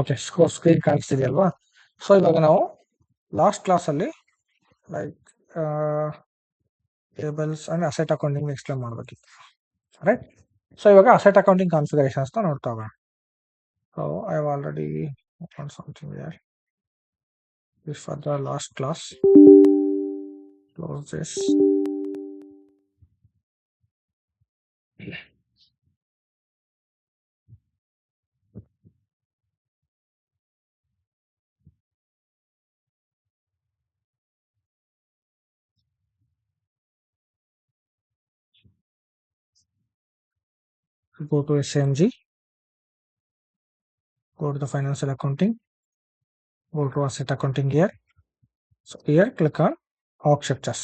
Okay, screen ಕಾಣಿಸ್ತಿದೆಯಲ್ವಾ? So ಇವಾಗ ನಾವು last ಕ್ಲಾಸಲ್ಲಿ like tables and asset accounting explain ಮಾಡಬೇಕಿತ್ತು, ರೈಟ್? ಸೊ ಇವಾಗ ಅಸೆಟ್ ಅಕೌಂಟಿಂಗ್ ಕಾನ್ಫಿಗರೇಷನ್ಸ್ನ ನೋಡ್ತಾ ಹೋಗೋಣ. So I have already open something here. This for the last class. Close this. Go to SMG. Go to the financial accounting. Go to asset accounting here. So here click on org structures.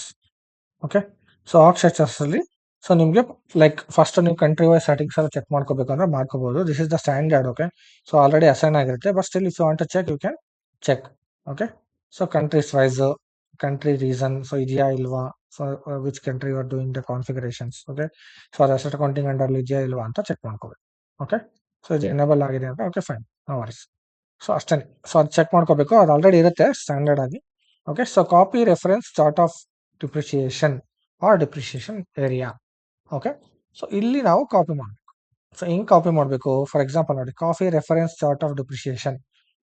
Okay. So org structures ಅಲ್ಲಿ so ನಿಮಗೆ like first ನೀವು country wise settings ಎಲ್ಲ check ಮಾಡ್ಕೋಬೇಕಂದ್ರೆ ಮಾಡ್ಕೋಬಹುದು. This is the standard. Okay, so already assign ಆಗಿರುತ್ತೆ, but still if you want to check you can check. Okay, so countries wise country reason so ಇದೆಯಾ ಇಲ್ವಾ, so which country are doing the configurations. Okay, so ಅದು asset accounting under ಇದೆಯಾ ಇಲ್ವಾ ಅಂತ check ಮಾಡ್ಕೋಬೇಕು. Okay, so ಇದು enable ಆಗಿದೆ ಅಂತ. Okay fine, no worries. So ಅಷ್ಟೇ. ಸೊ ಅದು ಚೆಕ್ ಮಾಡ್ಕೋಬೇಕು, ಅದು ಆಲ್ರೆಡಿ ಇರುತ್ತೆ ಸ್ಟ್ಯಾಂಡರ್ಡ್ ಆಗಿ. Okay, so copy reference chart of depreciation or depreciation area. Okay, so ಇಲ್ಲಿ ನಾವು ಕಾಪಿ ಮಾಡಬೇಕು. ಸೊ ಹಿಂಗೆ ಕಾಪಿ ಮಾಡಬೇಕು. ಫಾರ್ ಎಕ್ಸಾಂಪಲ್ ನೋಡಿ, copy reference chart of depreciation.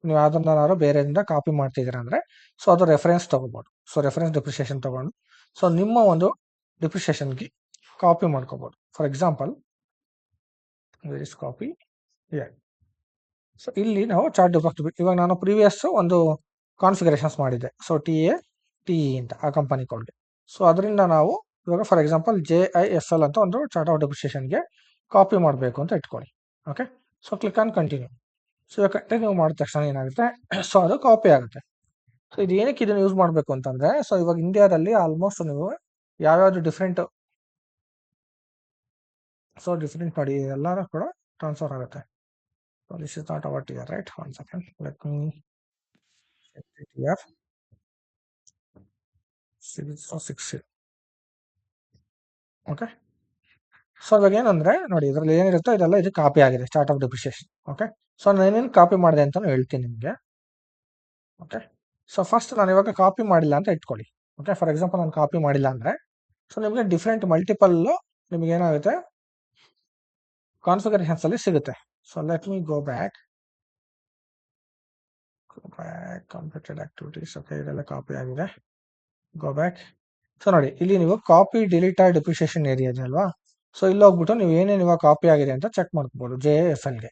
ನೀವು ಯಾವ್ದನ್ನಾರು ಬೇರೆಯಿಂದ ಕಾಪಿ ಮಾಡ್ತಿದ್ದೀರ ಅಂದರೆ ಸೊ ಅದು ರೆಫರೆನ್ಸ್ ತಗೋಬೋದು. ಸೊ ರೆಫರೆನ್ಸ್ ಡಿಪ್ರಿಸಿಯೇಷನ್ ತಗೊಂಡು ಸೊ ನಿಮ್ಮ ಒಂದು ಡಿಪ್ರಿಸಿಯೇಷನ್ಗೆ ಕಾಪಿ ಮಾಡ್ಕೋಬೋದು. For example is copy. So ಇಲ್ಲಿ ನಾವು ಚಾರ್ಟ್ ಡಿಪಾಕ್ಟ್ ಇವಾಗ ನಾನು ಪ್ರೀವಿಯಸ್ ಒಂದು ಕಾನ್ಫಿಗರೇಷನ್ಸ್ ಮಾಡಿದ್ದೆ. ಸೊ ಟಿ ಅಂತ ಆ ಕಂಪನಿ ಕೋಡ್ಗೆ. ಸೊ ಅದರಿಂದ ನಾವು ಇವಾಗ ಫಾರ್ ಎಕ್ಸಾಂಪಲ್ JIFL ಅಂತ ಒಂದು ಚಾರ್ಟ್ ಆಫ್ ಡಿಪ್ರಿಸಿಯೇಷನ್ಗೆ ಕಾಪಿ ಮಾಡಬೇಕು ಅಂತ ಇಟ್ಕೊಳ್ಳಿ. Okay, so click on continue. So ಇವಾಗ ಕಂಟಿನ್ಯೂ ಮಾಡಿದ ತಕ್ಷಣ ಏನಾಗುತ್ತೆ, ಸೊ ಅದು ಕಾಪಿ ಆಗುತ್ತೆ. ಸೊ ಇದು ಏನಕ್ಕೆ ಇದನ್ನು ಯೂಸ್ ಮಾಡಬೇಕು ಅಂತಂದ್ರೆ, ಸೊ ಇವಾಗ ಇಂಡಿಯಾದಲ್ಲಿ ಆಲ್ಮೋಸ್ಟ್ ನೀವು ಯಾವ್ಯಾವ್ದು ಡಿಫ್ರೆಂಟ್ ನೋಡಿ ಎಲ್ಲರೂ ಕೂಡ ಟ್ರಾನ್ಸ್ಫರ್ ಆಗುತ್ತೆ. So this is not our tier, right? 1 second. Let me set it here. 6. Okay, so ಇವಾಗ ಏನಂದ್ರೆ ನೋಡಿ, ಇದರಲ್ಲಿ ಏನಿರುತ್ತೋ ಇದೆಲ್ಲ ಇದು ಕಾಪಿ ಆಗಿದೆ chart of depreciation. Okay, so ನಾನೇನು ಕಾಪಿ ಮಾಡಿದೆ ಅಂತಾನು ಹೇಳ್ತೀನಿ ನಿಮಗೆ. ಓಕೆ, ಸೊ ಫಸ್ಟ್ ನಾನು ಇವಾಗ ಕಾಪಿ ಮಾಡಿಲ್ಲ ಅಂತ ಇಟ್ಕೊಳ್ಳಿ. ಓಕೆ, ಫಾರ್ ಎಕ್ಸಾಂಪಲ್ ನಾನು ಕಾಪಿ ಮಾಡಿಲ್ಲ ಅಂದ್ರೆ ಸೊ ನಿಮಗೆ ಡಿಫ್ರೆಂಟ್ ಮಲ್ಟಿಪಲ್ ನಿಮ್ಗೆ ಏನಾಗುತ್ತೆ ಕಾನ್ಫಿಗರೇಷನ್ಸ್ ಅಲ್ಲಿ ಸಿಗುತ್ತೆ. So let me go back completed activities. Okay, ಇದೆಲ್ಲ ಕಾಪಿ ಆಗಿದೆ. ಗೋ ಬ್ಯಾಕ್. ಸೊ ನೋಡಿ, ಇಲ್ಲಿ ನೀವು ಕಾಪಿ ಡಿಲೀಟ್ ಡಿಪ್ರಿಸಿಯೇಷನ್ ಏರಿಯಾ ಇದೆ ಅಲ್ವಾ? ಸೊ ಇಲ್ಲಿ ಹೋಗ್ಬಿಟ್ಟು ನೀವು ಏನೇನು ಇವಾಗ ಕಾಪಿ ಆಗಿದೆ ಅಂತ ಚೆಕ್ ಮಾಡ್ಕೋಬಹುದು JIFLಗೆ.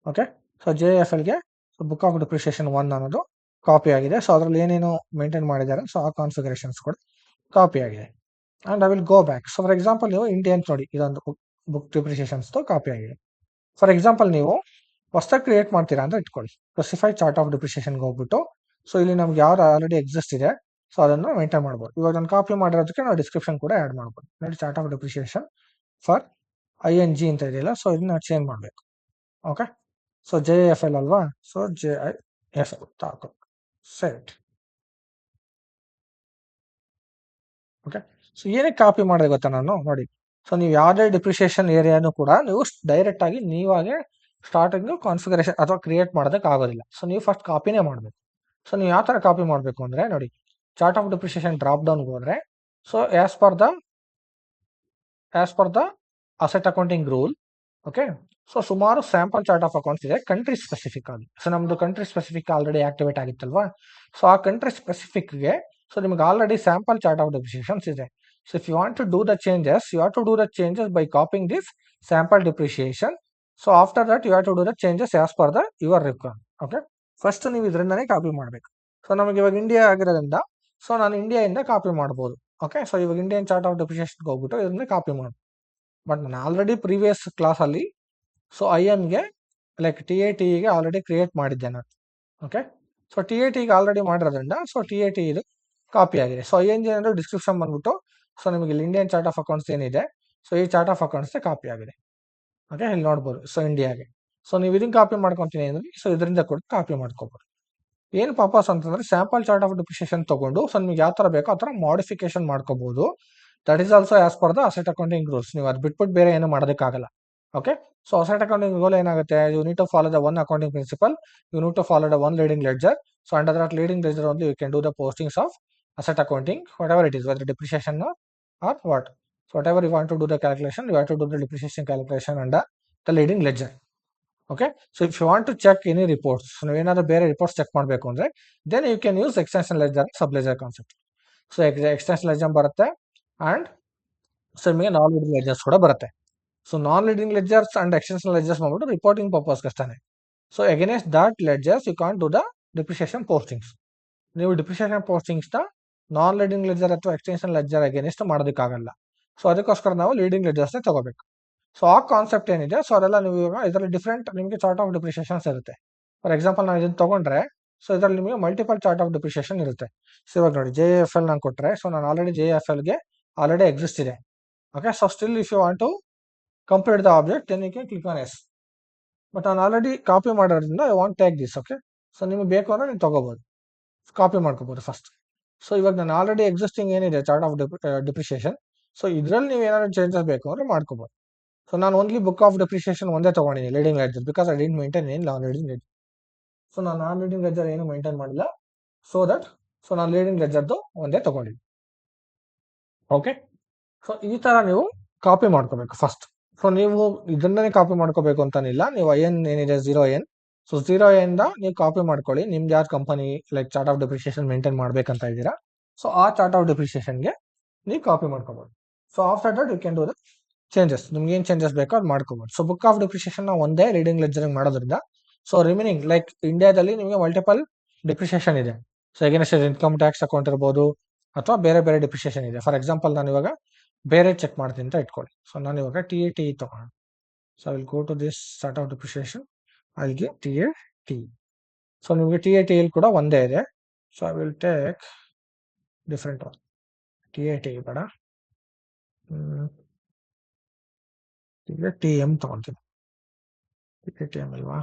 ಓಕೆ, ಸೊ JIFLಗೆ ಬುಕ್ ಆಫ್ ಡಿಪ್ರಿಸಿಯೇಷನ್ 1 ಅನ್ನೋದು ಕಾಪಿ ಆಗಿದೆ. ಸೊ ಅದರಲ್ಲಿ ಏನೇನು ಮೇಂಟೈನ್ ಮಾಡಿದ್ದಾರೆ ಸೊ ಆ ಕಾನ್ಫಿಗರೇಷನ್ಸ್ ಕೂಡ ಕಾಪಿ ಆಗಿದೆ. And I will go back. So for example ನೀವು ಇಂಡಿಯನ್ಸ್ ನೋಡಿ, ಇದೊಂದು ಬುಕ್ ಡಿಪ್ರಿಸಿಯೇಷನ್ಸ್ ಕಾಪಿ ಆಗಿದೆ. ಫಾರ್ ಎಕ್ಸಾಂಪಲ್ ನೀವು ಹೊಸದಾಗಿ ಕ್ರಿಯೇಟ್ ಮಾಡ್ತೀರಾ ಅಂತ ಇಟ್ಕೊಳ್ಳಿ. ಸ್ಪೆಸಿಫೈ ಚಾರ್ಟ್ ಆಫ್ ಡಿಪ್ರಿಸಿಯೇಷನ್ಗೆ ಹೋಗ್ಬಿಟ್ಟು ಸೊ ಇಲ್ಲಿ ನಮ್ಗೆ ಯಾವ್ದು ಆಲ್ರೆಡಿ ಎಕ್ಸಿಸ್ಟ್ ಇದೆ ಸೊ ಅದನ್ನು ಮೇಂಟೈನ್ ಮಾಡ್ಬೋದು. ಇವಾಗ ನಾನು ಕಾಪಿ ಮಾಡಿರೋದಕ್ಕೆ ನಾವು ಡಿಸ್ಕ್ರಿಪ್ಷನ್ ಕೂಡ ಆ್ಯಡ್ ಮಾಡ್ಬೋದು. ನೋಡಿ, chart of depreciation for ING ಅಂತ ಇದೆಯಲ್ಲ, ಸೊ ಇದನ್ನ ಚೇಂಜ್ ಮಾಡಬೇಕು. ಓಕೆ, ಸೊ JIFL ಅಲ್ವಾ? ಸೊ JIFL ಹಾಕೋ ಸೆಟ್. ಓಕೆ, ಸೊ ಏನಕ್ಕೆ ಕಾಪಿ ಮಾಡಿದೆ ಗೊತ್ತಾ ನಾನು? ನೋಡಿ, ಸೊ ನೀವು ಯಾವುದೇ ಡಿಪ್ರಿಸಿಯೇಷನ್ ಏರಿಯಾನು ಕೂಡ ನೀವು ಡೈರೆಕ್ಟ್ ಆಗಿ ನೀವಾಗೆ ಸ್ಟಾರ್ಟಿಂಗ್ ಕಾನ್ಫಿಗರೇಷನ್ ಅಥವಾ ಕ್ರಿಯೇಟ್ ಮಾಡೋದಕ್ಕೆ ಆಗೋದಿಲ್ಲ. ಸೊ ನೀವು ಫಸ್ಟ್ ಕಾಪಿನೇ ಮಾಡಬೇಕು. ಸೊ ನೀವು ಯಾವ ಥರ ಕಾಪಿ ಮಾಡಬೇಕು ಅಂದರೆ ನೋಡಿ, ಚಾರ್ಟ್ ಆಫ್ ಡಿಪ್ರಿಸಿಯೇಷನ್ ಡ್ರಾಪ್ ಡೌನ್ಗೆ ಹೋದರೆ so as per the asset accounting rule. Okay, so ಸುಮಾರು ಸ್ಯಾಂಪಲ್ ಚಾರ್ಟ್ ಆಫ್ ಅಕೌಂಟ್ಸ್ ಇದೆ ಕಂಟ್ರಿ ಸ್ಪೆಸಿಫಿಕ್ ಆಗಿ. ಸೊ ನಮ್ದು ಕಂಟ್ರಿ ಸ್ಪೆಸಿಫಿಕ್ ಆಲ್ರೆಡಿ ಆಕ್ಟಿವೇಟ್ ಆಗಿತ್ತಲ್ವಾ? ಸೊ ಆ ಕಂಟ್ರಿ ಸ್ಪೆಸಿಫಿಕ್ಗೆ ಸೊ ನಿಮ್ಗೆ already sample chart of depreciations ಇದೆ. So if you want to do the changes, you have to do the changes by copying this sample depreciation. So after that you have to do the changes as per the your requirement. Okay, first ನೀವು ಇದರಿಂದನೇ copy ಮಾಡಬೇಕು. So ನಮಗೆ ಇವಾಗ India ಆಗಿರೋದ್ರಿಂದ so ನಾನು ಇಂಡಿಯಾದಿಂದ copy ಮಾಡ್ಬೋದು. Okay, so ಇವಾಗ ಇಂಡಿಯನ್ ಚಾರ್ಟ್ ಆಫ್ ಡಿಪ್ರಿಸಿಯೇಷನ್ಗೆ ಹೋಗ್ಬಿಟ್ಟು ಇದನ್ನ ಕಾಪಿ ಮಾಡ್ಬೋದು. ಬಟ್ ನಾನು ಆಲ್ರೆಡಿ ಪ್ರೀವಿಯಸ್ ಕ್ಲಾಸಲ್ಲಿ ಸೊ INಗೆ ಲೈಕ್ TATEಗೆ ಆಲ್ರೆಡಿ ಕ್ರಿಯೇಟ್ ಮಾಡಿದ್ದೆ ನಾನು. ಓಕೆ, ಸೊ TATEಗೆ ಆಲ್ರೆಡಿ ಮಾಡಿರೋದ್ರಿಂದ ಸೊ TATE ಇದು ಕಾಪಿ ಆಗಿದೆ. ಸೊ ING ಅಂದರೆ ಡಿಸ್ಕ್ರಿಪ್ಷನ್ ಬಂದ್ಬಿಟ್ಟು ಸೊ ನಿಮಗೆ ಇಲ್ಲಿ ಇಂಡಿಯನ್ ಚಾರ್ಟ್ ಆಫ್ ಅಕೌಂಟ್ಸ್ ಏನಿದೆ ಸೊ ಈ ಚಾರ್ಟ್ ಆಫ್ ಅಕೌಂಟ್ಸ್ ಕಾಪಿ ಆಗಿದೆ. ಓಕೆ, ಇಲ್ಲಿ ನೋಡ್ಬೋದು. ಸೊ ಇಂಡಿಯಾಗೆ ಸೊ ನೀವು ಇದನ್ನ ಕಾಪಿ ಮಾಡ್ಕೊತೀನಿ ಅಂದ್ರೆ ಸೊ ಇದರಿಂದ ಕೂಡ ಕಾಪಿ ಮಾಡ್ಕೋಬೋದು. ಏನು ಪರ್ಪಸ್ ಅಂತಂದ್ರೆ ಸ್ಯಾಂಪಲ್ ಚಾರ್ಟ್ ಆಫ್ ಡಿಪ್ರಿಸಿಯೇಷನ್ ತಗೊಂಡು ಸೊ ನಿಮ್ಗೆ ಯಾವ ಥರ ಬೇಕೋ ಆ ಥರ ಮಾಡಿಫಿಕೇಶನ್ ಮಾಡ್ಕೋಬಹುದು. That is also as per the asset accounting rules. ನೀವು ಅದು ಬಿಟ್ಬಿಟ್ಟು ಬೇರೆ ಏನು ಮಾಡೋದಕ್ಕಾಗಲ್ಲ. Okay, so asset accounting goal ಏನಾಗುತ್ತೆ, you need to follow the one accounting principle, you need to follow the one leading ledger. So under that leading ledger only you can do the postings of asset accounting, whatever it is, whether depreciation or what. So whatever you want to do the calculation, you have to do the depreciation calculation under the leading ledger. Okay, so if you want to check any reports, ಏನಾದ್ರು ಬೇರೆ reports check ಮಾಡಬೇಕು ಅಂದ್ರೆ then you can use extension ledger, sub ledger concept. So extension ledger ಬರುತ್ತೆ and so ನಿಮಗೆ non leading ledgers ಕೂಡ ಬರುತ್ತೆ. So non leading ledgers and extension ledgers ಮಾಡ್ಬಿಟ್ಟು reporting purpose ಅಷ್ಟೇ. So against that ledgers you can't do the depreciation postings. ನೀವು depreciation ಪೋಸ್ಟಿಂಗ್ಸ್ನ non leading ledger ಅಥವಾ extension ledger against ಮಾಡೋದಕ್ಕಾಗಲ್ಲ. So ಅದಕ್ಕೋಸ್ಕರ ನಾವು ಲೀಡಿಂಗ್ ಲೆಜರ್ಸ್ನೇ ತಗೋಬೇಕು. ಸೊ ಆ ಕಾನ್ಸೆಪ್ಟ್ ಏನಿದೆ, ಸೊ ಅದೆಲ್ಲ ನೀವು ಇವಾಗ ಇದರಲ್ಲಿ ಡಿಫ್ರೆಂಟ್ ನಿಮಗೆ ಚಾರ್ಟ್ ಆಫ್ ಡಿಪ್ರಿಸಿಯೇಷನ್ಸ್ ಇರುತ್ತೆ. ಫಾರ್ ಎಕ್ಸಾಂಪಲ್ ನಾನು ಇದನ್ನು ತಗೊಂಡ್ರೆ, ಸೊ ಇದರಲ್ಲಿ ನಿಮಗೆ ಮಲ್ಟಿಪಲ್ ಚಾರ್ಟ್ ಆಫ್ ಡಿಪ್ರಿಸಿಯೇಷನ್ ಇರುತ್ತೆ. ಸೊ ಇವಾಗ ನೋಡಿ JFL ನಾನು ಕೊಟ್ಟರೆ, ಸೊ ನಾನು ಆಲ್ರೆಡಿ JFLಗೆ ಆಲ್ರೆಡಿ ಎಕ್ಸಿಸ್ಟ್ ಇದೆ. Okay, so still if you want to complete the object then you can click on S. But ನಾನು ಆಲ್ರೆಡಿ ಕಾಪಿ ಮಾಡೋದ್ರಿಂದ I want take this. Okay, so ನಿಮಗೆ ಬೇಕು ಅಂದರೆ ನೀವು ತಗೋಬೋದು, ಕಾಪಿ ಮಾಡ್ಕೋಬೋದು ಫಸ್ಟ್. ಸೊ ಇವಾಗ ನಾನು ಆಲ್ರೆಡಿ ಎಕ್ಸಿಸ್ಟಿಂಗ್ ಏನಿದೆ ಚಾರ್ಟ್ ಆಫ್ ಡಿಪ್ರಿಸಿಯೇಷನ್, ಸೊ ಇದರಲ್ಲಿ ನೀವು ಏನಾದ್ರು ಚೇಂಜಸ್ ಬೇಕು ಅಂದರೆ ಮಾಡ್ಕೋಬೋದು. ಸೊ ನಾನು ಓನ್ಲಿ ಬುಕ್ ಆಫ್ ಡಿಪ್ರಿಸಿಯೇಷನ್ ಒಂದೇ ತೊಗೊಂಡಿದ್ದೀನಿ leading leisure, because I didn't maintain ಏನು ನಾನ್ ಲೀಡಿಂಗ್ ಲೆಜರ್. ಸೊ ನಾನು ನಾನ್ ಲೀಡಿಂಗ್ ಲೆಜರ್ ಏನು ಮೇಂಟೈನ್ ಮಾಡಿಲ್ಲ, ಸೊ ದಟ್ ಸೊ ನಾನು ಲೀಡಿಂಗ್ ಲೆಜರ್ದು ಒಂದೇ ತೊಗೊಂಡಿದ್ದೀನಿ. ಓಕೆ, ಸೊ ಈ ಥರ ನೀವು ಕಾಪಿ ಮಾಡ್ಕೋಬೇಕು ಫಸ್ಟ್. ಸೊ ನೀವು ಇದನ್ನೇ ಕಾಪಿ ಮಾಡ್ಕೋಬೇಕು ಅಂತಾನಿಲ್ಲ, ನೀವು IN ಏನಿದೆ 0N, ಸೊ 0N ನೀವು ಕಾಪಿ ಮಾಡ್ಕೊಳ್ಳಿ. ನಿಮ್ದು ಯಾರು company like chart of depreciation maintain ಮಾಡ್ಬೇಕಂತ ಇದ್ದೀರಾ, ಸೊ ಆ ಚಾರ್ಟ್ ಆಫ್ ಡಿಪ್ರಿಸಿಯೇಷನ್ಗೆ ನೀವು ಕಾಪಿ ಮಾಡ್ಕೋಬೋದು. So after that you can do the changes, ನಿಮ್ಗೆ ಏನು ಚೇಂಜಸ್ ಬೇಕೋ ಅದು ಮಾಡ್ಕೋಬೋದು. ಸೊ ಬುಕ್ ಆಫ್ ಡಿಪ್ರಿಸಿಯೇಷನ್ ಒಂದೇ ಲೀಡಿಂಗ್ ಲೆಜರ್ ಮಾಡೋದ್ರಿಂದ, ಸೊ ರಿಮೈನಿಂಗ್ ಲೈಕ್ ಇಂಡಿಯಾದಲ್ಲಿ ನಿಮಗೆ ಮಲ್ಟಿಪಲ್ ಡಿಪ್ರಿಸಿಯೇಷನ್ ಇದೆ. So against income tax account ಇರ್ಬೋದು ಅಥವಾ ಬೇರೆ ಬೇರೆ ಡಿಪ್ರಿಸಿಯೇಷನ್ ಇದೆ. ಫಾರ್ ಎಕ್ಸಾಂಪಲ್ ನಾನು ಇವಾಗ ಬೇರೆ ಚೆಕ್ ಮಾಡ್ತೀನಿ ಅಂತ ಇಟ್ಕೊಳ್ಳಿ. ಸೊ ನಾನು ಇವಾಗ TAT ತಗೋಣ. So I will go to this chart of depreciation, I will get TAT. So ನಿಮಗೆ TAT ಕೂಡ ಒಂದೇ ಇದೆ. So I will take different one. TAT ಬೇಡ, TM ತಗೊತೀನಿ. TM ಅಲ್ವಾ?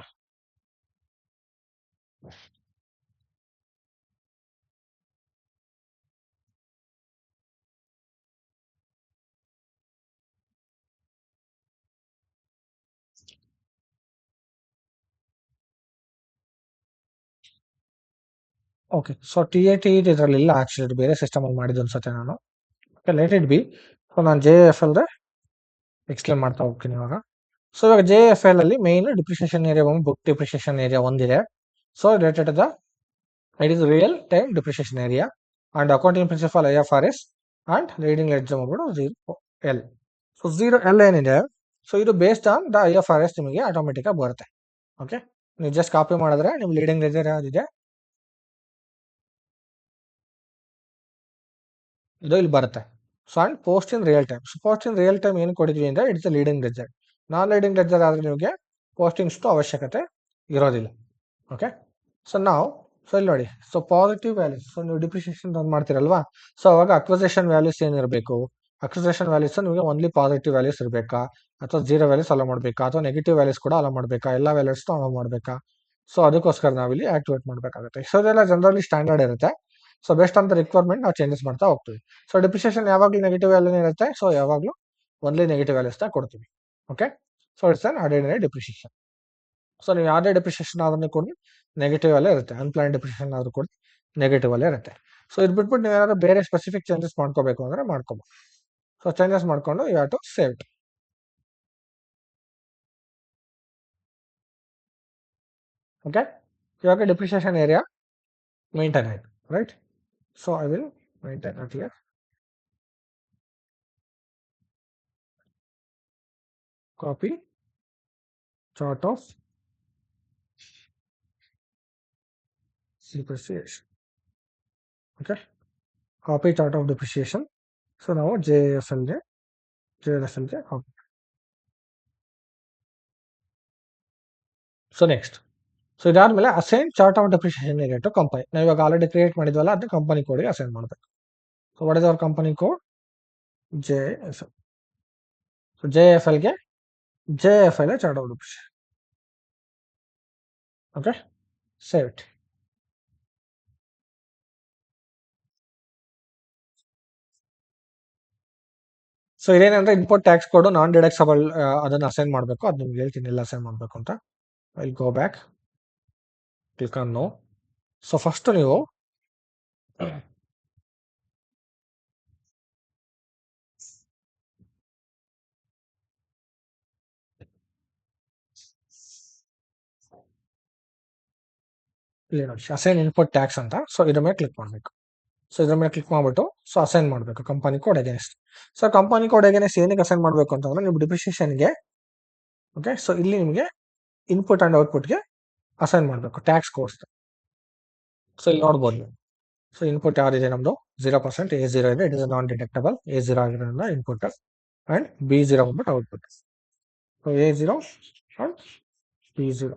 ಓಕೆ, ಸೊ TAT ಇದರಲ್ಲಿ ಇಲ್ಲ, ಆಕ್ಚುಲಿ ಬೇರೆ ಸಿಸ್ಟಮಲ್ಲಿ ಮಾಡಿದ್ದು ಅನ್ಸುತ್ತೆ ನಾನು. Okay, let it be. So ನಾನು JFL ಎಕ್ಸ್ಪ್ಲೇನ್ ಮಾಡ್ತಾ ಹೋಗ್ತೀನಿ ಇವಾಗ. ಸೊ ಇವಾಗ JFL ಅಲ್ಲಿ ಮೇನ್ ಡಿಪ್ರಿಸಿಯೇಷನ್ ಏರಿಯಾ ಒಂದು ಬುಕ್ ಡಿಪ್ರಿಸಿಯೇಷನ್ ಏರಿಯಾ ಒಂದಿದೆ. So related the it is real time depreciation area and accounting principle IFRS and leading ledger ಮಾಡ್ಬಿಟ್ಟು 0L. So 0L ಏನಿದೆ, ಸೊ ಇದು ಬೇಸ್ಡ್ ಆನ್ ದ IFRS ನಿಮಗೆ automatic ಆಗಿ ಬರುತ್ತೆ. Okay, ನೀವು just copy ಮಾಡಿದ್ರೆ ನಿಮ್ ಲೀಡಿಂಗ್ ಲೆಡ್ಜರ್ ಯಾವ್ದಿದೆ ಇದು ಇಲ್ಲಿ ಬರುತ್ತೆ. So and post in real time. So post in real time ಏನು ಕೊಟ್ಟಿದ್ವಿ ಅಂದರೆ it's leading ledger. Non leading ledger ಆದರೆ ನಿಮಗೆ ಪೋಸ್ಟಿಂಗ್ಸ್ದು ಅವಶ್ಯಕತೆ ಇರೋದಿಲ್ಲ. ಓಕೆ, ಸೊ ನಾವು ಸೊ ಇಲ್ಲಿ ನೋಡಿ, ಸೊ ಪಾಸಿಟಿವ್ ವ್ಯಾಲ್ಯೂಸ್. ಸೊ ನೀವು ಡಿಪ್ರಿಸಿಯೇಷನ್ ಮಾಡ್ತೀರಲ್ವಾ, ಸೊ ಅವಾಗ ಅಕ್ವಿಸಿಷನ್ ವ್ಯಾಲ್ಯೂಸ್ ಏನಿರಬೇಕು, ಅಕ್ವಿಸಿಷನ್ ವ್ಯಾಲ್ಯೂಸ್ ನಿಮಗೆ ಓನ್ಲಿ ಪಾಸಿಟಿವ್ ವ್ಯಾಲ್ಯೂಸ್ ಇರಬೇಕಾ ಅಥವಾ 0 ವ್ಯಾಲ್ಯೂಸ್ ಅಲೋ ಮಾಡಬೇಕಾ ಅಥವಾ ನೆಗೆಟಿವ್ ವ್ಯಾಲ್ಯೂಸ್ ಕೂಡ ಅಲೋ ಮಾಡಬೇಕಾ, ಎಲ್ಲ ವ್ಯಾಲ್ಯೂಸ್ ಅಲೋ ಮಾಡಬೇಕಾ? ಸೊ ಅದಕ್ಕೋಸ್ಕರ ನಾವಿಲ್ಲಿ ಆಕ್ಟಿವೇಟ್ ಮಾಡಬೇಕಾಗುತ್ತೆ. ಸೊ ಇದೆಲ್ಲ ಜನರಲಿ ಸ್ಟ್ಯಾಂಡರ್ಡ್ ಇರುತ್ತೆ. So based on the requirement ನಾವು ಚೇಂಜಸ್ ಮಾಡ್ತಾ ಹೋಗ್ತೀವಿ. ಸೊ ಡಿಪ್ರಿಸಿಯೇಷನ್ ಯಾವಾಗಲೂ ನೆಗೆಟಿವ್ ವ್ಯಾಲ್ಯೂ ಇರುತ್ತೆ, ಸೊ ಯಾವಾಗಲೂ ಓನ್ಲಿ ನೆಗೆಟಿವ್ ವ್ಯಾಲ್ಯೂಸ್ನ ಕೊಡ್ತೀವಿ. Okay, so it's an ordinary depreciation. So ನೀವು ಯಾವುದೇ ಡಿಪ್ರಿಸಿಯೇಷನ್ ಆದ್ರೂ ಕೂಡ ನೆಗೆಟಿವ್ ಅಲ್ಲೇ ಇರುತ್ತೆ, ಅನ್ಪ್ಲಾನ್ ಡಿಪ್ರಿಸಿಯೇಷನ್ ಆದ್ರೂ ಕೂಡ ನೆಗೆಟಿವ್ ಅಲ್ಲೇ ಇರುತ್ತೆ. ಸೊ ಇದು ಬಿಟ್ಬಿಟ್ಟು ನೀವು ಏನಾದ್ರು ಬೇರೆ ಸ್ಪೆಸಿಫಿಕ್ ಚೇಂಜಸ್ ಮಾಡ್ಕೋಬೇಕು ಅಂದ್ರೆ ಮಾಡ್ಕೋಬಹುದು. ಸೊ ಚೇಂಜಸ್ ಮಾಡ್ಕೊಂಡು you have to save it. Okay, ಇವಾಗ ಡಿಪ್ರಿಸಿಯೇಷನ್ ಏರಿಯಾ ಮೇಂಟೈನ್ ಆಯಿತು, right? So I will maintain at here. Copy chart of depreciation. Okay, copy chart of depreciation. So ನಾವು JFLಗೆ ಕಾಪಿ. ಸೊ ನೆಕ್ಸ್ಟ್, ಸೊ ಇದಾದ್ಮೇಲೆ assign chart of depreciation area to company. ನಾವು ಇವಾಗ already create ಮಾಡಿದ್ವಲ್ಲ, ಅದನ್ನ company ಕೋಡ್ಗೆ assign ಮಾಡಬೇಕು. So what is our company code? JFL. So JFLಗೆ JFL chart of depreciation. Okay, save it. So ಇದೇನಂದ್ರೆ input tax code non deductible ಅದನ್ನ assign ಮಾಡಬೇಕು. ಅದು ನಿಮ್ಗೆ ಹೇಳ್ತೀನಿ ಎಲ್ಲ ಅಸೈನ್ ಮಾಡಬೇಕು ಅಂತ. I go back, click on no. So first ನೀವು ಇಲ್ಲಿ ನೋಡಿ ಅಸೈನ್ ಇನ್ಪುಟ್ ಟ್ಯಾಕ್ಸ್ ಅಂತ. ಸೊ ಇದ್ರ ಮೇಲೆ ಕ್ಲಿಕ್ ಮಾಡಬೇಕು. ಸೊ ಇದ್ರ ಮೇಲೆ ಕ್ಲಿಕ್ ಮಾಡ್ಬಿಟ್ಟು ಸೊ ಅಸೈನ್ ಮಾಡಬೇಕು company code against. So company code against ಏನಕ್ಕೆ ಅಸೈನ್ ಮಾಡಬೇಕು ಅಂತಂದ್ರೆ ನೀವು ಡಿಪ್ರಿಸಿಯೇಷನ್ಗೆ, ಓಕೆ. ಸೊ ಇಲ್ಲಿ ನಿಮಗೆ ಇನ್ಪುಟ್ ಅಂಡ್ ಔಟ್ಪುಟ್ಗೆ ಅಸೈನ್ ಮಾಡಬೇಕು ಟ್ಯಾಕ್ಸ್ ಕೋರ್ಸ್. ಸೊ ಇಲ್ಲಿ ನೋಡ್ಬೋದು ನೀವು. ಸೊ ಇನ್ಪುಟ್ ಯಾವ್ದಿದೆ ನಮ್ದು 0%, A0 ಇದೆ, ಇಟ್ ಇಸ್ ನಾನ್ ಡಿಟೆಕ್ಟಬಲ್. A0 ಆಗಿರೋದ್ರಿಂದ ಇನ್ಪುಟ್ ಅಂಡ್ B0 ಬಂದ್ಬಿಟ್ಟು output. So A0 and B0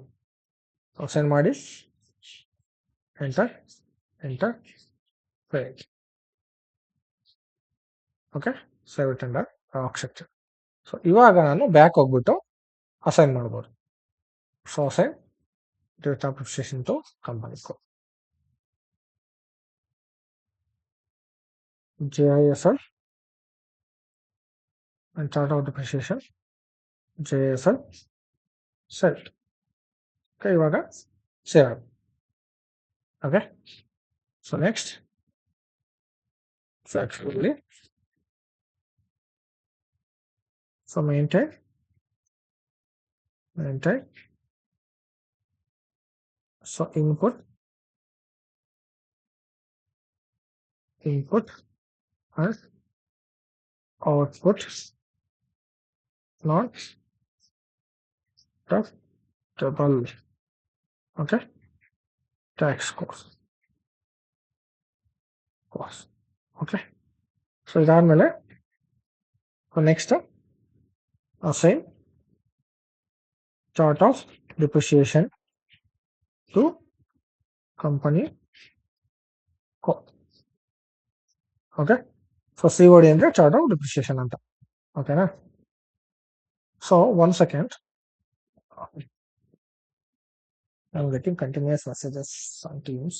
assign ಮಾಡಿ, enter enter fail. Okay, save it under architecture. So ಇವಾಗ ನಾನು ಬ್ಯಾಕ್ ಹೋಗ್ಬಿಟ್ಟು ಅಸೈನ್ ಮಾಡ್ಬೋದು. So assign data preparation to company code JISL and chart of depreciation JSL set. Okay, ಇವಾಗ save ಆಗಿ. Okay, so next so actually so maintain so input and output not deductible. Okay, tax cost. Okay, so ಇದಾದ್ಮೇಲೆ next assign chart of depreciation to company code. Okay, so COD ಅಂದ್ರೆ chart of depreciation ಅಂತ. ಓಕೆನಾ? So 1 second, I'm getting continuous messages on Teams.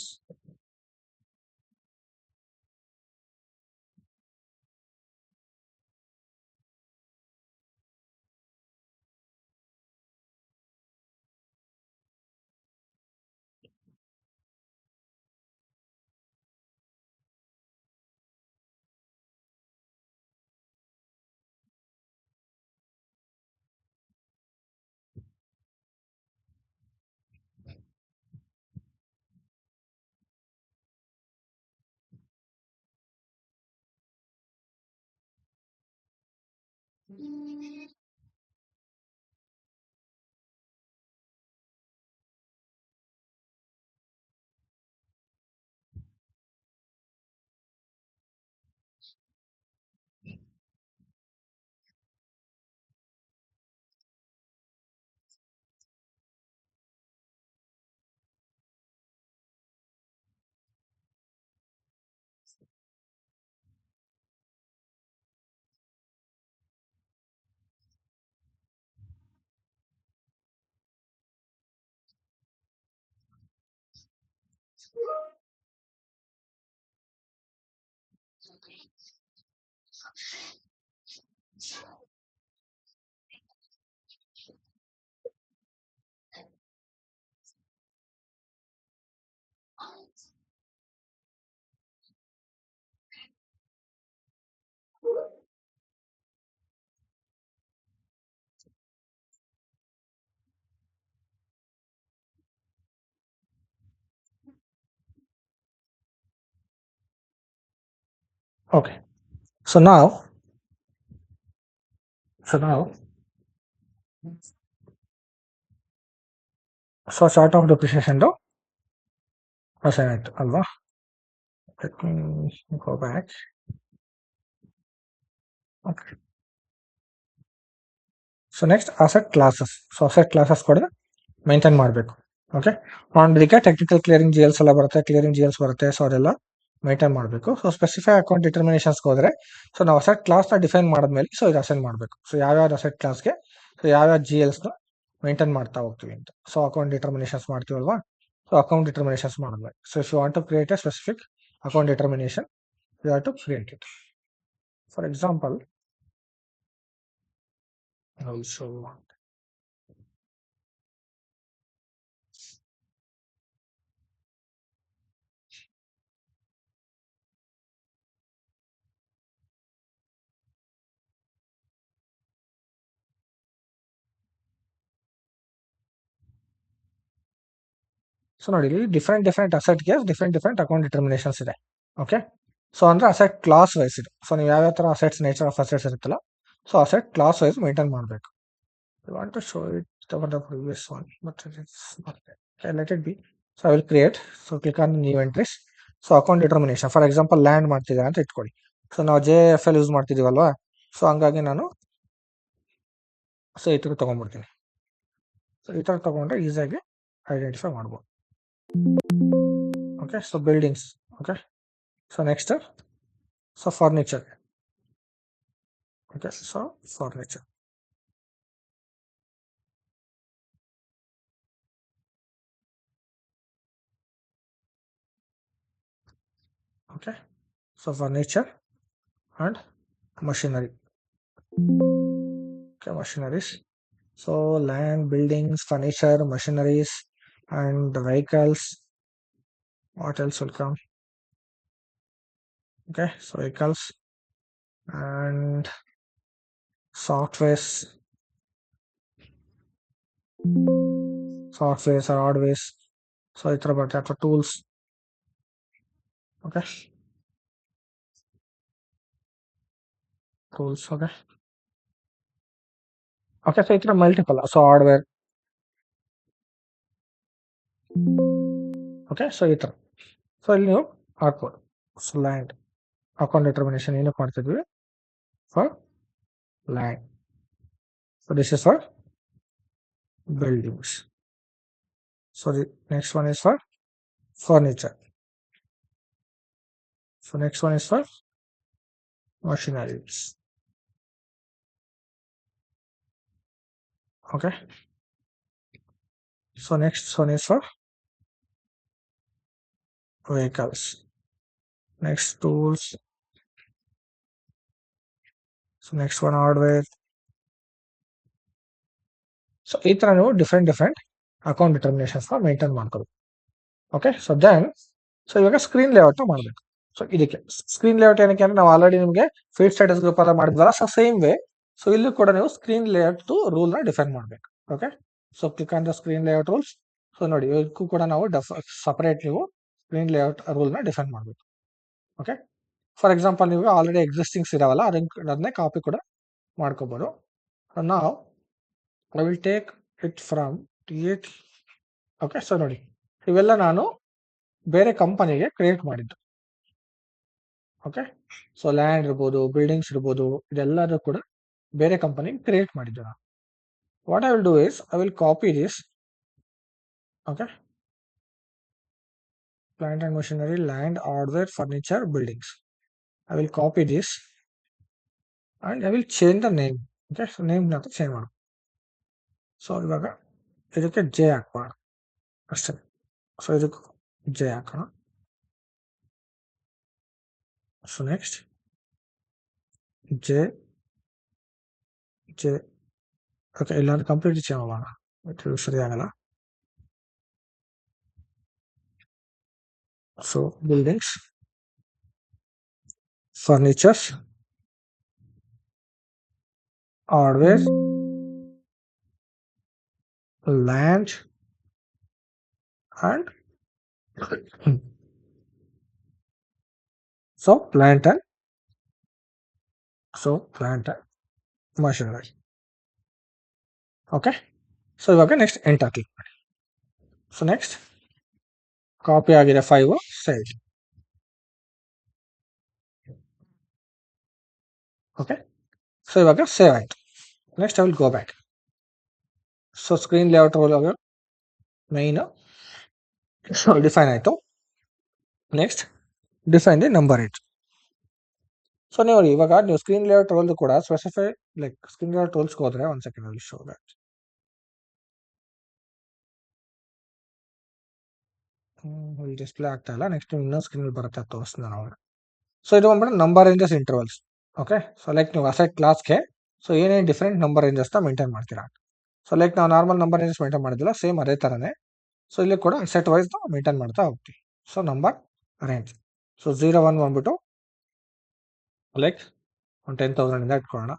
Okay, so now so chart of depreciation to assign it alva. Let me go back. Okay, so next asset classes. So asset classes ಕೂಡ maintain ಮಾಡಬೇಕು. Okay, ಇದಕ್ಕೆ technical clearing GLs ಎಲ್ಲ ಬರುತ್ತೆ, clearing GLs ಬರುತ್ತೆ. So ಅದೆಲ್ಲ maintain ಮಾಡಬೇಕು. So specify account ಡಿಟರ್ಮಿನೇಷನ್ಸ್ಗೆ ಹೋದ್ರೆ so ನಾವು ಅಸೆಟ್ ಕ್ಲಾಸ್ನ ಡಿಫೈನ್ ಮಾಡಿದ್ಮೇಲೆ ಸೊ ಇದು ಅಸೈನ್ ಮಾಡಬೇಕು. ಸೊ ಯಾವ್ಯಾವ ಅಸೆಟ್ ಕ್ಲಾಸ್ಗೆ ಸೊ ಯಾವ್ಯಾವ GLಸ್ನ ಮೇಂಟೈನ್ ಮಾಡ್ತಾ ಹೋಗ್ತೀವಿ ಅಂತ. ಸೊ ಅಕೌಂಟ್ ಡಿಟರ್ಮಿನೇಷನ್ಸ್ ಮಾಡ್ತೀವಲ್ವಾ, ಸೊ ಅಕೌಂಟ್ ಡಿಟರ್ಮಿನೇಷನ್ಸ್ ಮಾಡಿದ್ಮೇಲೆ so if you want to create a specific account determination you have to create it. For example I will show one. So ನೋಡಿ ಇಲ್ಲಿ different ಅಸೆಟ್ಗೆ different account determinations ಇದೆ. Okay, so ಅಂದ್ರೆ asset class wise ಇದೆ. So ನೀವು ಯಾವ್ಯಾವ ಥರ assets, nature of assets ಇರುತ್ತಲ್ಲ, so asset class wise maintain ಮಾಡಬೇಕು. I want to show it over the previous one, but it is not there. Okay, let it be. So I will create. So click on new entries. So account determination. For example, land ಮಾಡ್ತಿದ್ದಾರೆ ಅಂತ ಇಟ್ಕೊಳ್ಳಿ. So ನಾವು JFL use ಮಾಡ್ತಿದೀವಲ್ವಾ, so ಹಂಗಾಗಿ ನಾನು ಈ ಥರ ತೊಗೊಂಡ್ಬಿಡ್ತೀನಿ. So ಈ ಥರ ತೊಗೊಂಡ್ರೆ ಈಸಿಯಾಗಿ ಐಡೆಂಟಿಫೈ ಮಾಡ್ಬೋದು. Okay, so buildings. Okay, so next so furniture. Okay, so furniture. Okay, so furniture and machinery. Okay, machineries. So land, buildings, furniture, machineries, and vehicles. What else will come? Okay, so vehicles and softwares or hardwares. So it's about that for tools. Okay, tools. Okay, so it's multiple. So hardware. Okay, so it's so ಇಲ್ಲಿ ನೀವು ಹಾಕ್ಬೋದು. So land account determination ಏನಕ್ಕೆ ಮಾಡ್ತಿದ್ವಿ? For land. So this is for buildings. So the next one is for furniture. So next one is for machineries. Okay, so next one is for vehicles. Next tools. So next one hardware. So ಈ ಥರ ನೀವು different account determinations maintain ಮಾಡ್ಕೋಬೇಕು. Okay, so then so ಇವಾಗ screen layout ಮಾಡಬೇಕು. So ಇದಕ್ಕೆ screen layout ಏನಕ್ಕೆ ಅಂದ್ರೆ ನಾವು ಆಲ್ರೆಡಿ ನಿಮಗೆ ಫೀಡ್ ಸ್ಟೇಟಸ್ ಗ್ರೂಪ್ ಎಲ್ಲ ಮಾಡಿದ್ವಲ್ಲ, ಸೊ ಸೇಮ್ ವೇ ಸೊ ಇಲ್ಲೂ ಕೂಡ ನೀವು ಸ್ಕ್ರೀನ್ ಲೇಔಟ್ ರೂಲ್ ನ ಡಿಫೈನ್ ಮಾಡಬೇಕು. Okay, so click on the screen layout rules. So ನೋಡಿ ಇದಕ್ಕೂ ಕೂಡ ನಾವು ಸಪರೇಟ್ ನೀವು ಸ್ಕ್ರೀನ್ ಲೇಔಟ್ ರೂಲ್ ನ ಡಿಫೈನ್ ಮಾಡಬೇಕು. ಓಕೆ, ಫಾರ್ ಎಕ್ಸಾಂಪಲ್ ನೀವು ಆಲ್ರೆಡಿ ಎಕ್ಸಿಸ್ಟಿಂಗ್ಸ್ ಇದಾವಲ್ಲ, ಅದನ್ನೇ ಕಾಪಿ ಕೂಡ ಮಾಡ್ಕೋಬಹುದು. ನಾವು I will take it from create. Okay, so ನೋಡಿ ಇವೆಲ್ಲ ನಾನು ಬೇರೆ ಕಂಪನಿಗೆ ಕ್ರಿಯೇಟ್ ಮಾಡಿದ್ದು. ಓಕೆ, ಸೊ ಲ್ಯಾಂಡ್ ಇರ್ಬೋದು, ಬಿಲ್ಡಿಂಗ್ಸ್ ಇರ್ಬೋದು, ಇದೆಲ್ಲರೂ ಕೂಡ ಬೇರೆ ಕಂಪನಿಗೆ ಕ್ರಿಯೇಟ್ ಮಾಡಿದ್ದು ನಾನು. What I will do is I will copy this. Okay, plant and machinery, land, hardware, furniture, buildings. I will copy this and I will change the name. Okay, so name ಅಂತ change ಮಾಡು. So ಇವಾಗ ಇದಕ್ಕೆ J ಹಾಕೋಣ ಅಷ್ಟೇ. So ಇದಕ್ಕೆ J ಹಾಕೋಣ. So next J okay, ಇಲ್ಲಾಂದ್ರೆ completely change ಮಾಡೋಣ, ಸರಿ ಆಗಲ್ಲ. So buildings, furnitures, hardware, land and so plant and machinery. Okay, so ಇವಾಗ ನೆಕ್ಸ್ಟ್ ಎಂಟರ್ ಕ್ಲಿಕ್ ಮಾಡಿ. ಸೊ ನೆಕ್ಸ್ಟ್ ಕಾಪಿ ಆಗಿದೆ 5 ಸೇವ್. ಓಕೆ, ಸೊ ಇವಾಗ ಸೇವ್ ಆಯ್ತು. Next I will go back. So screen layout rule main define ಆಯಿತು. Next define the number it. So ನೋಡಿ ಇವಾಗ ನೀವು screen layout rule ಕೂಡ ಸ್ಪೆಸಿಫೈ ಲೈಕ್ ಸ್ಕ್ರೀನ್ ಲೇಔಟ್ ರೋಲ್ಸ್ಗೆ ಹೋದ್ರೆ ಒಂದು ಸೆಕೆಂಡ್ ಅಲ್ಲಿ ಶೋ ದಟ್. ಇಲ್ಲಿ ಡಿಸ್ಪ್ಲೇ ಆಗ್ತಾ ಇಲ್ಲ. ನೆಕ್ಸ್ಟ್ ಇನ್ನೊಂದು ಸ್ಕ್ರೀನ್ ಬರುತ್ತೆ, ಅದು ತೋರಿಸ್ತೀನಿ ನಾವು. ಸೊ ಇದು ಬಂದ್ಬಿಟ್ಟು number in this intervals. Okay, so like ನೀವು ಅಸೆಟ್ ಕ್ಲಾಸ್ಗೆ ಸೊ ಏನೇನು ಡಿಫ್ರೆಂಟ್ ನಂಬರ್ ರೇಂಜಸ್ ಮೇಂಟೈನ್ ಮಾಡ್ತೀರಾ. ಸೊ ಲೈಕ್ ನಾವು ನಾರ್ಮಲ್ ನಂಬರ್ ರೇಂಜಸ್ ಮೇಂಟೈನ್ ಮಾಡಿದಿಲ್ಲ, ಸೇಮ್ ಅದೇ ಥರನೇ. ಸೊ ಇಲ್ಲಿ ಕೂಡ ಸೆಟ್ ವೈಸ್ ಮೇಂಟೈನ್ ಮಾಡ್ತಾ ಹೋಗ್ತೀವಿ. ಸೊ ನಂಬರ್ ರೇಂಜ್, ಸೊ 0 1 ಬಂದ್ಬಿಟ್ಟು ಲೈಕ್ ಒಂದು 10,000 ಇಟ್ಕೊಳ್ಳೋಣ.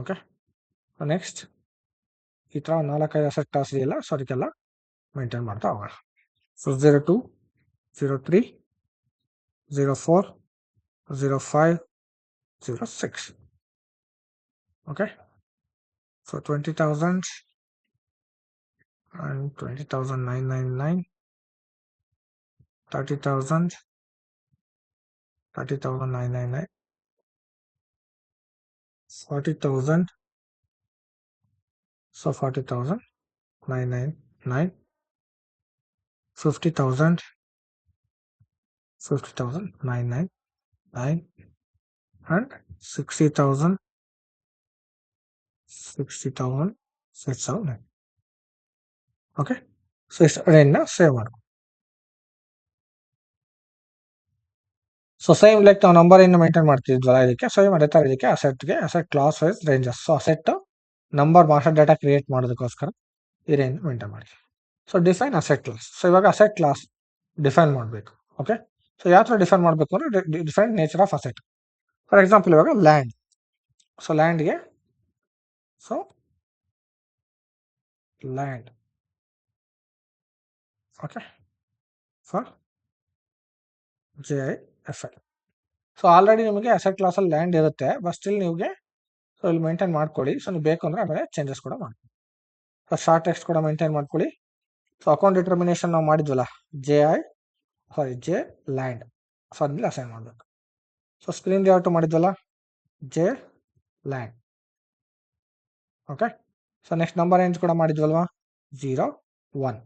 ಓಕೆ, ನೆಕ್ಸ್ಟ್ ಈ ಥರ 4-5 ಅಸೆಟ್ ಕ್ಲಾಸ್ ಇದೆಯಲ್ಲ, ಸೊ ಅದಕ್ಕೆಲ್ಲ ಮೇಂಟೈನ್ ಮಾಡ್ತಾ ಹೋಗೋಣ. So 02 03 04 05 06. Okay, so 20,000 and 20,999, 30,000, 30,999, 40,000, so 40,999, 50,000, 50,999, and 60,000, 60,609. Okay, so ಇಷ್ಟು ರೇಂಜ್ನ ಸೇವ್ ಮಾಡ್ಕೊ. ಸೊ ಸೇಮ್ ಲೈಕ್ ನಾವು ನಂಬರ್ ಏನು ಮೇಂಟೈನ್ ಮಾಡ್ತಿದ್ವಲ್ಲ ಇದಕ್ಕೆ, ಸೇಮ್ ಅದೇ ಥರ ಇದಕ್ಕೆ asset class wise ranges. So asset number master data create ಮಾಡೋದಕ್ಕೋಸ್ಕರ ಈ ರೇಂಜ್ ಮೇಂಟೈನ್ ಮಾಡಿ. So define asset class. So ಇವಾಗ ಅಸೆಟ್ ಕ್ಲಾಸ್ ಡಿಫೈನ್ ಮಾಡಬೇಕು. ಓಕೆ, ಸೊ ಯಾವ ಥರ ಡಿಫೈನ್ ಮಾಡಬೇಕು ಅಂದರೆ define nature of asset. For example ಇವಾಗ ಲ್ಯಾಂಡ್. ಸೊ ಲ್ಯಾಂಡ್ಗೆ so land okay for JIFL. So already ನಿಮಗೆ ಅಸೆಟ್ ಕ್ಲಾಸಲ್ಲಿ ಲ್ಯಾಂಡ್ ಇರುತ್ತೆ, ಬಟ್ ಸ್ಟಿಲ್ ನಿಮಗೆ ಸೊ ಇಲ್ಲಿ ಮೇಂಟೈನ್ ಮಾಡ್ಕೊಳ್ಳಿ. ಸೊ ನೀವು ಬೇಕು ಅಂದರೆ ಆಮೇಲೆ ಚೇಂಜಸ್ ಕೂಡ ಮಾಡ್ಕೊಳ್ಳಿ. ಸೊ ಶಾರ್ಟ್ ಟೆಕ್ಸ್ಟ್ ಕೂಡ ಮೇಂಟೈನ್ ಮಾಡ್ಕೊಳ್ಳಿ. ಸೊ ಅಕೌಂಟ್ ಡಿಟರ್ಮಿನೇಷನ್ ನಾವು ಮಾಡಿದ್ವಲ್ಲ ಜೆ ಲ್ಯಾಂಡ್, ಸೊ ಅದ್ಮೇಲೆ ಅಸೈನ್ ಮಾಡಬೇಕು. ಸೊ ಸ್ಕ್ರೀನ್ ಲೇಔಟ್ ಮಾಡಿದ್ವಲ್ಲ J land. Okay, so next number range ಕೂಡ ಮಾಡಿದ್ವಲ್ವಾ 0 1.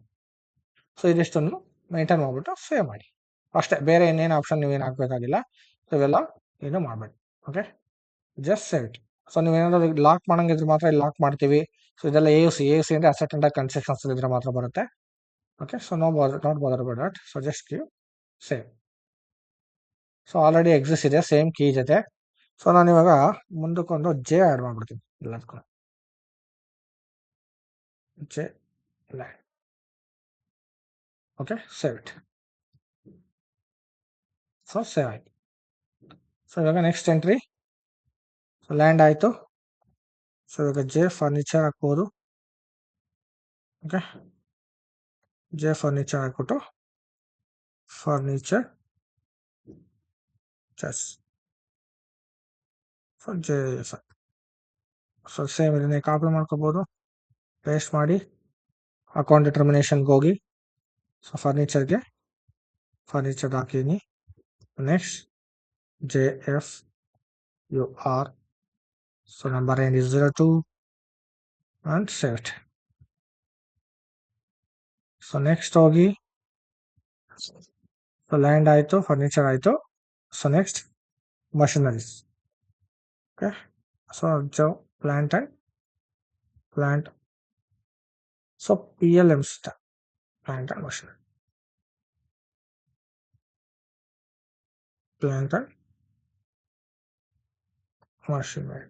ಸೊ ಇದಿಷ್ಟನ್ನು ಮೇಂಟೈನ್ ಮಾಡಿಬಿಟ್ಟು ಸೇವ್ ಮಾಡಿ ಅಷ್ಟೇ. ಬೇರೆ ಇನ್ನೇನು ಆಪ್ಷನ್ ನೀವೇನು ಹಾಕಬೇಕಾಗಿಲ್ಲ. ಸೊ ಇವೆಲ್ಲ ಏನು ಮಾಡಬೇಡಿ. Okay, just save it. So ನೀವೇನಾದ್ರು ಲಾಕ್ ಮಾಡಂಗಿದ್ರೆ ಮಾತ್ರ ಇಲ್ಲಿ ಲಾಕ್ ಮಾಡ್ತೀವಿ. ಸೊ ಇದೆಲ್ಲ AUC ಅಂದರೆ ಅಸೆಟ್ ಅಂಡರ್ ಕನ್ಸ್ಟ್ರಕ್ಷನ್ಸ್ ಇದ್ರೆ ಮಾತ್ರ ಬರುತ್ತೆ. Okay, so not bother about that. So just give save. So already exist ಇದೆ ಸೇಮ್ ಕೀ ಜೊತೆ. ಸೊ ನಾನು ಇವಾಗ ಮುಂದಕ್ಕೊಂದು ಜೆ ಆ್ಯಡ್ ಮಾಡ್ಬಿಡ್ತೀನಿ ಎಲ್ಲದಕ್ಕೂ. J land. Okay, save it. So save ಆಯ್ತು. ಸೊ ಇವಾಗ ನೆಕ್ಸ್ಟ್ ಎಂಟ್ರಿ. ಸೊ ಲ್ಯಾಂಡ್ ಆಯಿತು. ಸೊ ಇವಾಗ ಜೆ ಫರ್ನಿಚರ್ ಹಾಕ್ಬೋದು. ಓಕೆ, ಜೆ ಫರ್ನಿಚರ್ ಹಾಕ್ಬಿಟ್ಟು furniture chess so JF. So same ಇದನ್ನೇ ಕಾಪಿ ಮಾಡ್ಕೋಬೋದು, ಪೇಸ್ಟ್ ಮಾಡಿ ಅಕೌಂಟ್ ಡಿಟರ್ಮಿನೇಷನ್ಗೆ ಹೋಗಿ ಸೊ ಫರ್ನಿಚರ್ ಹಾಕಿದ್ದೀನಿ. Next JFUR. ಸೊ ನಂಬರ್ ಏನು 02 and save it. So next ಹೋಗಿ ಸೊ ಲ್ಯಾಂಡ್ ಆಯಿತು, ಫರ್ನಿಚರ್ ಆಯಿತು. So next machineries. Okay, so plant so PLM plant and machinery, plant and machinery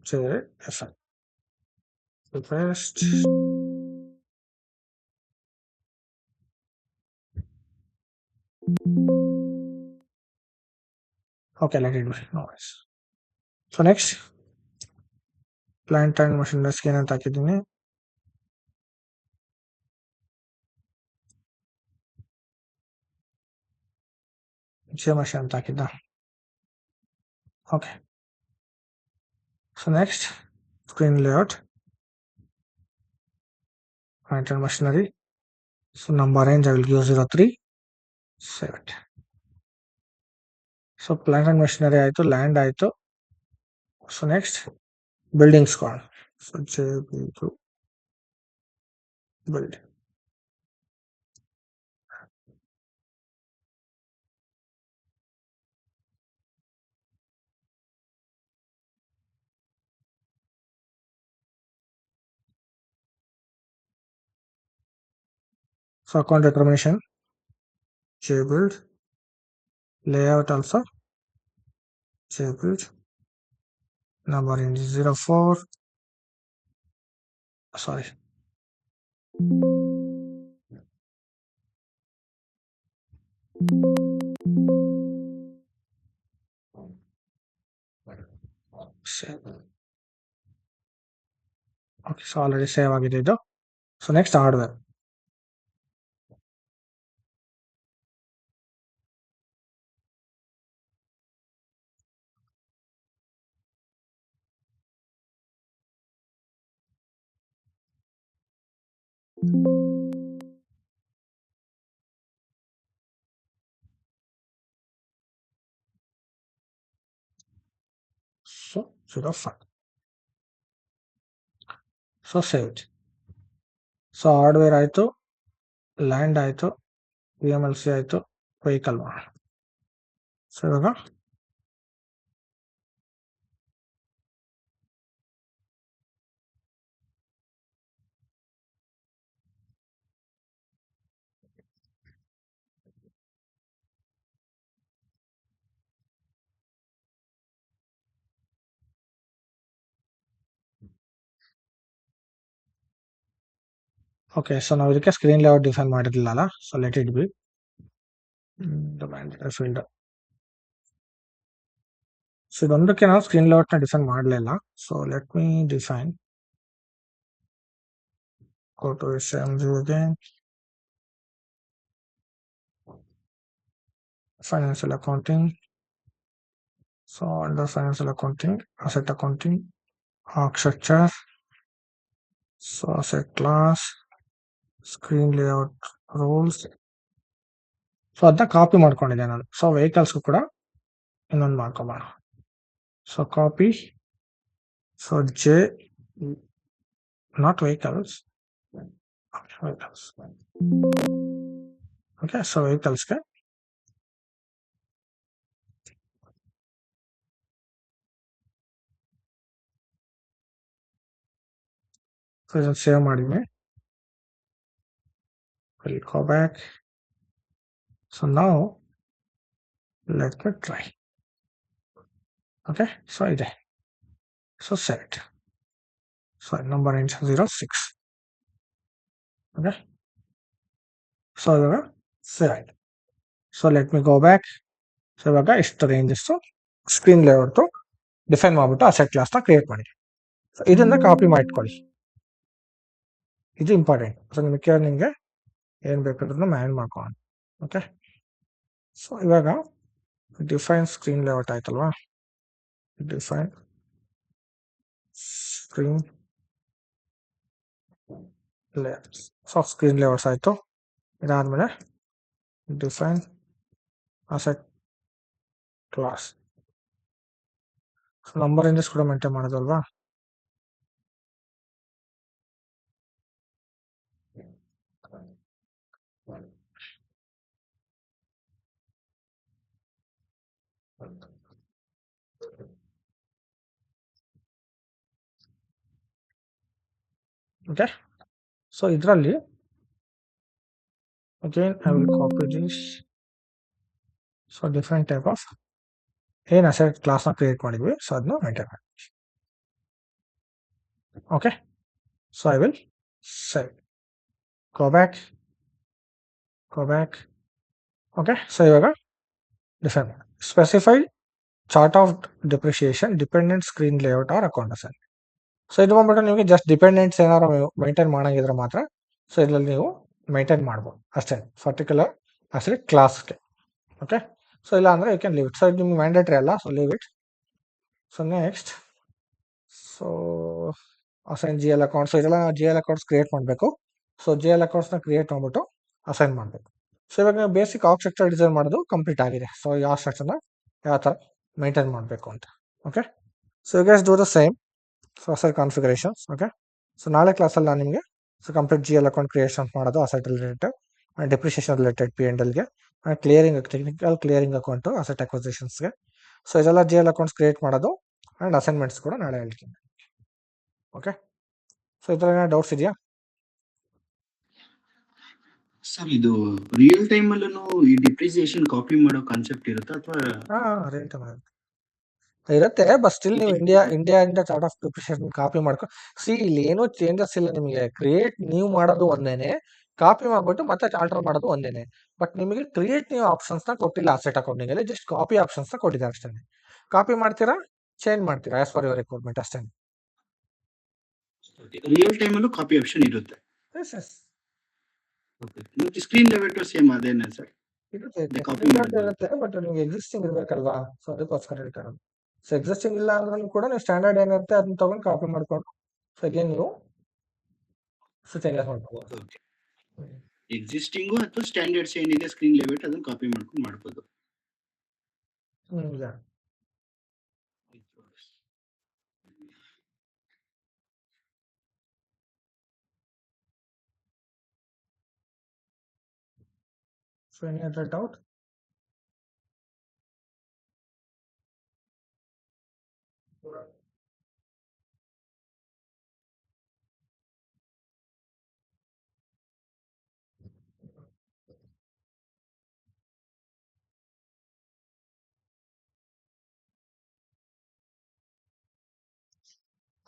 JFL. The best. Okay, let it be. No worries. So next, plant and machinery scan ಅಂತ ಹಾಕಿದ್ದೀನಿ. machine ಅಂತ ಹಾಕಿದ್ದ. Okay. So next, screen layout, plant and machinery. So number range I will give 03. Save it. So plant and machinery ಆಯಿತು, land ಆಯಿತು. So next building squad. So JB2 build. So account determination, JBuild, layout also JPEG number in 04. Sorry. Save. Okay, so already save ಆಗಿದೆ ಇದು. So next hardware. So 05. So saved. So hardware ಆಯಿತು, land ಆಯಿತು, PMLC ಆಯಿತು, vehicle ಮಾಡೋಣ. So ಇವಾಗ okay, so ನಾವು ಇದಕ್ಕೆ screen layout define ಮಾಡಿರಲಿಲ್ಲ. So let it be field. So ಇದೊಂದಕ್ಕೆ ನಾವು ಸ್ಕ್ರೀನ್ ಲೇಔಟ್ನ ಡಿಫೈನ್ ಮಾಡಲಿಲ್ಲ. So let me define. Go to SMG again. Financial accounting. So under financial accounting, asset accounting, org structure. So asset class, screen layout rules. So ಅದನ್ನ copy ಮಾಡ್ಕೊಂಡಿದ್ದೆ ನಾನು. So ವೆಹಿಕಲ್ಸ್ಗೂ ಕೂಡ ಇನ್ನೊಂದು ಮಾಡ್ಕೊಬೋಣ. So copy. So J not vehicles. Okay, so ವೆಹಿಕಲ್ಸ್ಗೆ so ಇದನ್ನು save ಮಾಡಿದ್ವಿ. We'll go back. So now let me try. Okay, so ಇದೆ. So set. So number ends 06. Okay, so ಇವಾಗ ಸೇವ್ ಆಯ್ತು. ಸೊ ಲೆಟ್ ಮಿ ಗೋ back. So ಇವಾಗ ಇಷ್ಟು ranges screen layout define ಮಾಡಿಬಿಟ್ಟು asset ಕ್ಲಾಸ್ನ ಕ್ರಿಯೇಟ್ ಮಾಡಿ. ಸೊ ಇದನ್ನ ಕಾಪಿ ಮಾಡಿಟ್ಕೊಳ್ಳಿ, ಇದು ಇಂಪಾರ್ಟೆಂಟ್. ಸೊ ನಿಮಗೆ ಏನು ಬೇಕಾದ್ರೂ ಮ್ಯಾನೇಜ್ ಮಾಡ್ಕೊಳ್ಳೋಣ. ಓಕೆ, ಸೊ ಇವಾಗ ಡಿಫೈನ್ ಸ್ಕ್ರೀನ್ ಲೇಔಟ್ ಆಯ್ತಲ್ವಾ. Define screen layouts. So screen layouts ಆಯಿತು. ಇದಾದಮೇಲೆ define asset class. Number ranges ಕೂಡ ಮೇಂಟೈನ್ ಮಾಡೋದಲ್ವಾ. ಓಕೆ, ಸೊ ಇದರಲ್ಲಿ again I will copy this. So different type of ಏನು ಅಸೆಟ್ ಕ್ಲಾಸ್ನ ಕ್ರಿಯೇಟ್ ಮಾಡಿದ್ವಿ, ಸೊ ಅದನ್ನ ಮೇಂಟೈನ್ ಮಾಡಿ. Okay, so I will save. Go back. Okay, so ಇವಾಗ ಡಿಫೈನ್ ಮಾಡಿ. Specify chart of depreciation dependent screen layout or account asset. So ಇದು ಬಂದ್ಬಿಟ್ಟು ನಿಮಗೆ ಜಸ್ಟ್ ಡಿಪೆಂಡೆಂಟ್ಸ್ ಏನಾರು ಮೈಂಟೈನ್ ಮಾಡಂಗಿದ್ರೆ ಮಾತ್ರ ಸೊ ಇದರಲ್ಲಿ ನೀವು ಮೈಂಟೈನ್ ಮಾಡ್ಬೋದು ಅಷ್ಟೇ, ಪರ್ಟಿಕ್ಯುಲರ್ ಅಸೆಟ್ ಕ್ಲಾಸ್ಗೆ. ಓಕೆ, ಸೊ ಇಲ್ಲ ಅಂದರೆ you can leave it. So ಇದು ನಿಮ್ಗೆ ಮ್ಯಾಂಡೇಟ್ರಿ ಅಲ್ಲ, so leave it. So next, so assign GL accounts. So ಇದೆಲ್ಲ GL ಅಕೌಂಟ್ಸ್ ಕ್ರಿಯೇಟ್ ಮಾಡಬೇಕು. ಸೊ GL ಅಕೌಂಟ್ಸ್ನ ಕ್ರಿಯೇಟ್ ಮಾಡ್ಬಿಟ್ಟು ಅಸೈನ್ ಮಾಡಬೇಕು. ಸೊ ಇವಾಗ ನೀವು ಬೇಸಿಕ್ ಆರ್ಗ್ ಸ್ಟ್ರಕ್ಚರ್ ಡಿಸೈನ್ ಮಾಡೋದು ಕಂಪ್ಲೀಟ್ ಆಗಿದೆ. ಸೊ ಯಾವ ಸ್ಟ್ರಕ್ಚರ್ನ ಯಾವ ಥರ ಮೇಂಟೈನ್ ಮಾಡಬೇಕು ಅಂತ. Okay, so you guys do the same. So asset configurations. Okay, so ನಾಳೆ ಕ್ಲಾಸಲ್ಲಿ ನಾನು ನಿಮಗೆ so complete GL account creation ಮಾಡೋದು, asset related and depreciation related P&Lಗೆ, and clearing technical clearing account asset ಅಕ್ವಿಸಿಷನ್ಸ್ಗೆ. ಸೊ ಇದೆಲ್ಲ GL ಅಕೌಂಟ್ಸ್ ಕ್ರಿಯೇಟ್ ಮಾಡೋದು and assignments ಕೂಡ ನಾಳೆ ಹೇಳ್ತೀನಿ. ಓಕೆ, ಸೊ ಈ ಥರ ಏನೋ ಡೌಟ್ಸ್ ಇದೆಯಾ ಸರ್? ಇದು ರಿಯಲ್ ಟೈಮ್ ಅಲ್ಲೂ ಈ ಡಿಪ್ರಿಸಿಯೇಷನ್ ಕಾಪಿ ಮಾಡೋ ಕಾನ್ಸೆಪ್ಟ್ ಇರುತ್ತಾ ಅಥವಾ ಹಾಂ ರಿಯಲ್ ಟೈಮ್ ಇರುತ್ತೆ, ಬಟ್ ಸ್ಟಿಲ್ ನೀವು ಇಲ್ಲಿ India chart of preparation copy ಮಾಡ್ಕೊ. ಇಲ್ಲಿ ಏನು ಚೇಂಜಸ್ ಇಲ್ಲ ನಿಮಗೆ. ಕ್ರಿಯೇಟ್ ನೀವು ಮಾಡೋದು ಒಂದೇನೆ, ಕಾಪಿ ಮಾಡ್ಬಿಟ್ಟು ಮತ್ತೆ ಆಲ್ಟರ್ ಮಾಡೋದು ಒಂದೇನೆ. ಬಟ್ ನಿಮಗೆ ಕ್ರಿಯೇಟ್ ನ್ಯೂ ಆಪ್ಷನ್ಸ್ ನ ಕೊಟ್ಟಿಲ್ಲ ಅಸೆಟ್ ಅಕೌಂಟಿಂಗ್ ಅಲ್ಲಿ, ಜಸ್ಟ್ ಕಾಪಿ ಆಪ್ಷನ್ಸ್ ನ ಕೊಟ್ಟಿದ್ದಾರೆ ಅಷ್ಟೇ. ಕಾಪಿ ಮಾಡ್ತೀರಾ, ಚೇಂಜ್ ಮಾಡ್ತೀರಾ ಆಸ್ ಪರ್ ಯುವರ್ ರಿಕ್ವೈರ್ಮೆಂಟ್ ಅಷ್ಟೇ. ರಿಯಲ್ ಟೈಮ್ ಅಲ್ಲೂ ಕಾಪಿ ಆಪ್ಷನ್ ಇರುತ್ತೆ. ಎಸ್ ಎಸ್ ಮತ್ತೆ ಸ್ಕ್ರೀನ್ ಲೆವೆಟ್ ಸೇಮ್ ಅದೇನೆ ಸರ್. ಇರುತ್ತೆ, ಕಾಪಿ ಮಾಡೋದು ಇರುತ್ತೆ, ಬಟ್ ನಿಮ್ಗೆ ಎಕ್ಸಿಸ್ಟಿಂಗ್ ಇರ್ಬೇಕಲ್ವಾ, ಸೊ ಅದಕ್ಕೋಸ್ಕರ ಹೇಳ್ತಾರೆ. ಸೊ ಎಕ್ಸಿಸ್ಟಿಂಗ್ ಇಲ್ಲ ಅಂದ್ರೂ ಕೂಡ ನೀವು ಸ್ಟ್ಯಾಂಡರ್ಡ್ ಏನಿರುತ್ತೆ ಅದನ್ನ ತಗೊಂಡು ಕಾಪಿ ಮಾಡ್ಕೊಂಡು ಸೊ ಅಗೇನ್ ನೀವು ಚೇಂಜಸ್ ಮಾಡ್ಕೋಬಹುದು. ಎಕ್ಸಿಸ್ಟಿಂಗು ಅಥವಾ ಸ್ಟ್ಯಾಂಡರ್ಡ್ಸ್ ಏನಿದೆ ಸ್ಕ್ರೀನ್ ಲೆವೆಟ್ ಅದನ್ನ ಕಾಪಿ ಮಾಡ್ಕೊಂಡು ಮಾಡ್ಬೋದು. So any other doubt?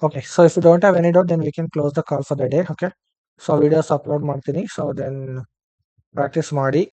Okay, so if you don't have any doubt, then we can close the call for the day. Okay, so videos upload ಮಾಡ್ತೀನಿ, so then practice ಮಾಡಿ.